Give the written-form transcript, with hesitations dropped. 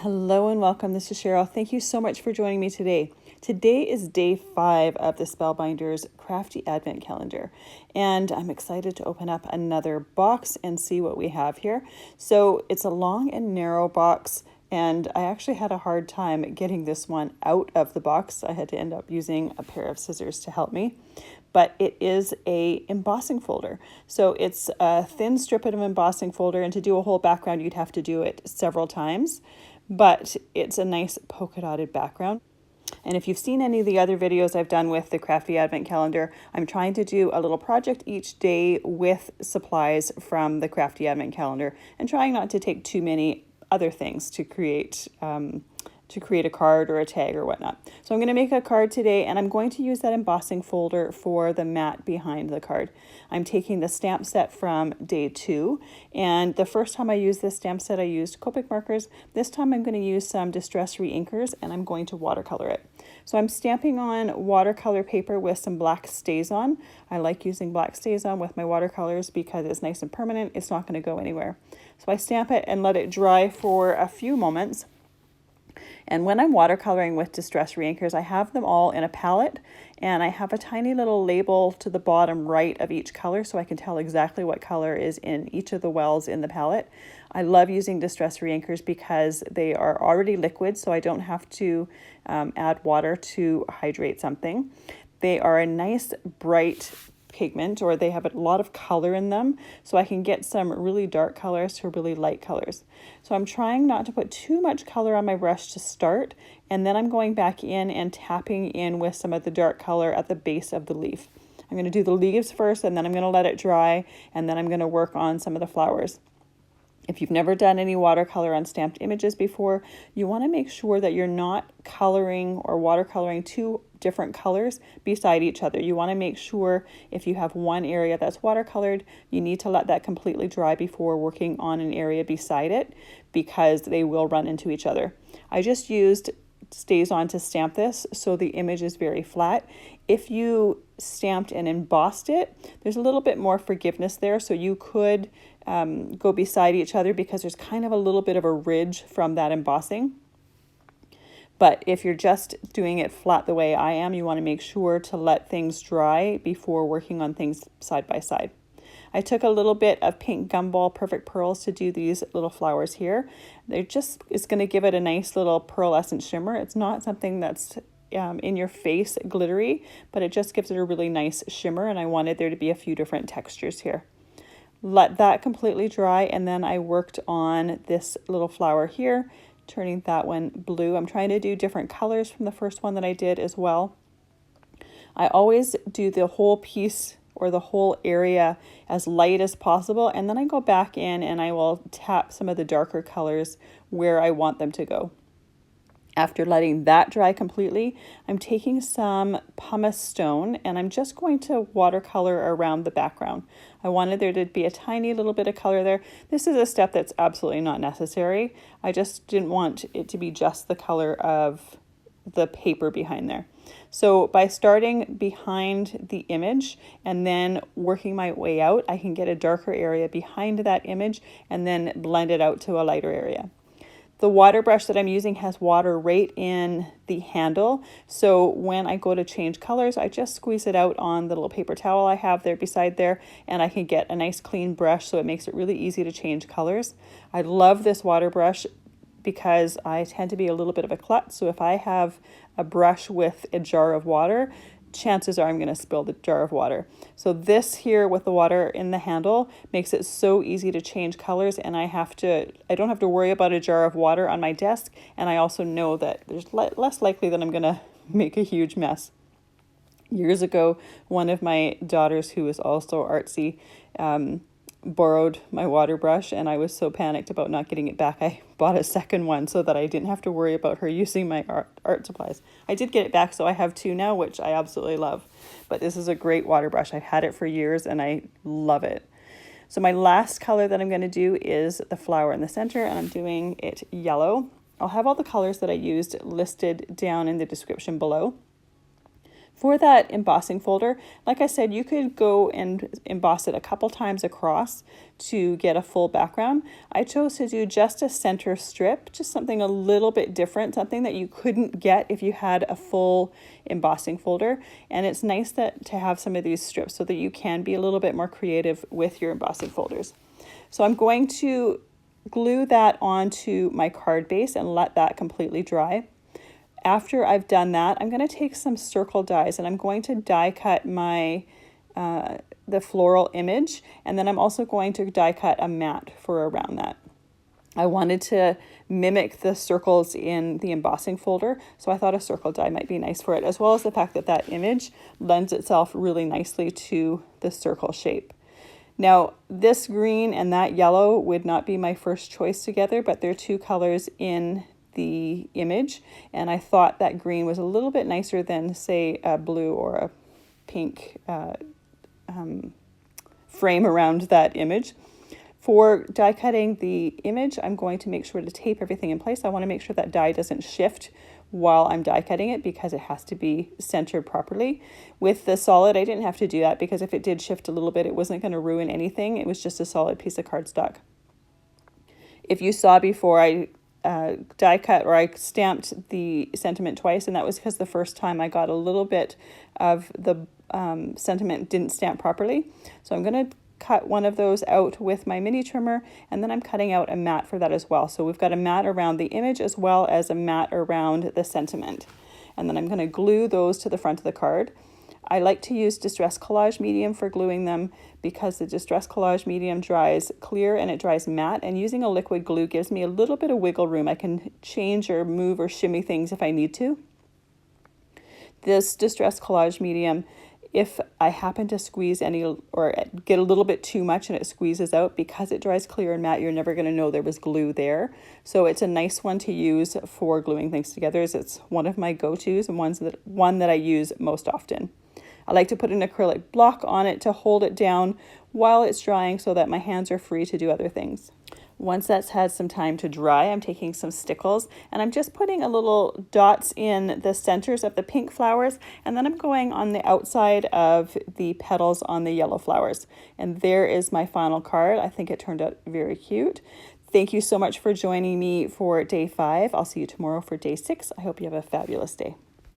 Hello and welcome. This is Cheryl. Thank you so much for joining me today. Today is day 5 of the Spellbinders Crafty Advent Calendar, and I'm excited to open up another box and see what we have here. So it's a long and narrow box, and I actually had a hard time getting this one out of the box. I had to end up using a pair of scissors to help me. But it is a embossing folder. So it's a thin strip of an embossing folder, and to do a whole background, you'd have to do it several times. But it's a nice polka dotted background. And if you've seen any of the other videos I've done with the Crafty Advent Calendar, I'm trying to do a little project each day with supplies from the Crafty Advent Calendar and trying not to take too many other things to create a card or a tag or whatnot. So I'm going to make a card today, and I'm going to use that embossing folder for the mat behind the card. I'm taking the stamp set from day 2, and the first time I used this stamp set I used Copic markers. This time I'm going to use some distress reinkers, and I'm going to watercolor it. So I'm stamping on watercolor paper with some black StazOn. I like using black StazOn with my watercolors because it's nice and permanent. It's not going to go anywhere. So I stamp it and let it dry for a few moments. And when I'm watercoloring with distress reinkers, I have them all in a palette, and I have a tiny little label to the bottom right of each color so I can tell exactly what color is in each of the wells in the palette. I love using distress reinkers because they are already liquid, so I don't have to add water to hydrate something. They are a nice bright pigment, or they have a lot of color in them, so I can get some really dark colors to really light colors. So I'm trying not to put too much color on my brush to start, and then I'm going back in and tapping in with some of the dark color at the base of the leaf. I'm going to do the leaves first, and then I'm going to let it dry, and then I'm going to work on some of the flowers. If you've never done any watercolor on stamped images before, you want to make sure that you're not coloring or watercoloring two different colors beside each other. You want to make sure if you have one area that's watercolored, you need to let that completely dry before working on an area beside it, because they will run into each other. I just used StazOn to stamp this, so the image is very flat. If you stamped and embossed it, there's a little bit more forgiveness there, so you could go beside each other because there's kind of a little bit of a ridge from that embossing. But if you're just doing it flat the way I am, you want to make sure to let things dry before working on things side by side. I took a little bit of pink Gumball Perfect Pearls to do these little flowers here. It's going to give it a nice little pearlescent shimmer. It's not something that's in your face glittery, but it just gives it a really nice shimmer, and I wanted there to be a few different textures here. Let that completely dry, and then I worked on this little flower here, turning that one blue. I'm trying to do different colors from the first one that I did as well. I always do the whole piece or the whole area as light as possible, and then I go back in and I will tap some of the darker colors where I want them to go. After letting that dry completely, I'm taking some pumice stone and I'm just going to watercolor around the background. I wanted there to be a tiny little bit of color there. This is a step that's absolutely not necessary. I just didn't want it to be just the color of the paper behind there. So by starting behind the image and then working my way out, I can get a darker area behind that image and then blend it out to a lighter area. The water brush that I'm using has water right in the handle, so when I go to change colors, I just squeeze it out on the little paper towel I have there beside there, and I can get a nice clean brush, so it makes it really easy to change colors. I love this water brush because I tend to be a little bit of a klutz, so if I have a brush with a jar of water, chances are I'm going to spill the jar of water. So this here with the water in the handle makes it so easy to change colors, and I don't have to worry about a jar of water on my desk, and I also know that there's less likely that I'm going to make a huge mess. Years ago, one of my daughters, who is also artsy, borrowed my water brush, and I was so panicked about not getting it back, I bought a second one so that I didn't have to worry about her using my art supplies. I did get it back, so I have 2 now, which I absolutely love. But this is a great water brush. I've had it for years and I love it. So my last color that I'm going to do is the flower in the center, and I'm doing it yellow. I'll have all the colors that I used listed down in the description below. For that embossing folder, like I said, you could go and emboss it a couple times across to get a full background. I chose to do just a center strip, just something a little bit different, something that you couldn't get if you had a full embossing folder. And it's nice that to have some of these strips so that you can be a little bit more creative with your embossing folders. So I'm going to glue that onto my card base and let that completely dry. After I've done that, I'm going to take some circle dies and I'm going to die cut my the floral image, and then I'm also going to die cut a mat for around that. I wanted to mimic the circles in the embossing folder, so I thought a circle die might be nice for it, as well as the fact that that image lends itself really nicely to the circle shape. Now, this green and that yellow would not be my first choice together, but they're two colors in the image, and I thought that green was a little bit nicer than, say, a blue or a pink frame around that image. For die cutting the image, I'm going to make sure to tape everything in place. I want to make sure that die doesn't shift while I'm die cutting it because it has to be centered properly. With the solid, I didn't have to do that because if it did shift a little bit, it wasn't going to ruin anything. It was just a solid piece of cardstock. If you saw before, I die cut or I stamped the sentiment twice, and that was because the first time I got a little bit of the sentiment didn't stamp properly. So I'm going to cut one of those out with my mini trimmer, and then I'm cutting out a mat for that as well. So we've got a mat around the image as well as a mat around the sentiment. And then I'm going to glue those to the front of the card. I like to use Distress Collage medium for gluing them because the Distress Collage medium dries clear and it dries matte, and using a liquid glue gives me a little bit of wiggle room. I can change or move or shimmy things if I need to. This Distress Collage medium, if I happen to squeeze any or get a little bit too much and it squeezes out, because it dries clear and matte, you're never going to know there was glue there. So it's a nice one to use for gluing things together. It's one of my go-tos and one that I use most often. I like to put an acrylic block on it to hold it down while it's drying so that my hands are free to do other things. Once that's had some time to dry, I'm taking some Stickles and I'm just putting a little dots in the centers of the pink flowers, and then I'm going on the outside of the petals on the yellow flowers. And there is my final card. I think it turned out very cute. Thank you so much for joining me for day 5. I'll see you tomorrow for day 6. I hope you have a fabulous day.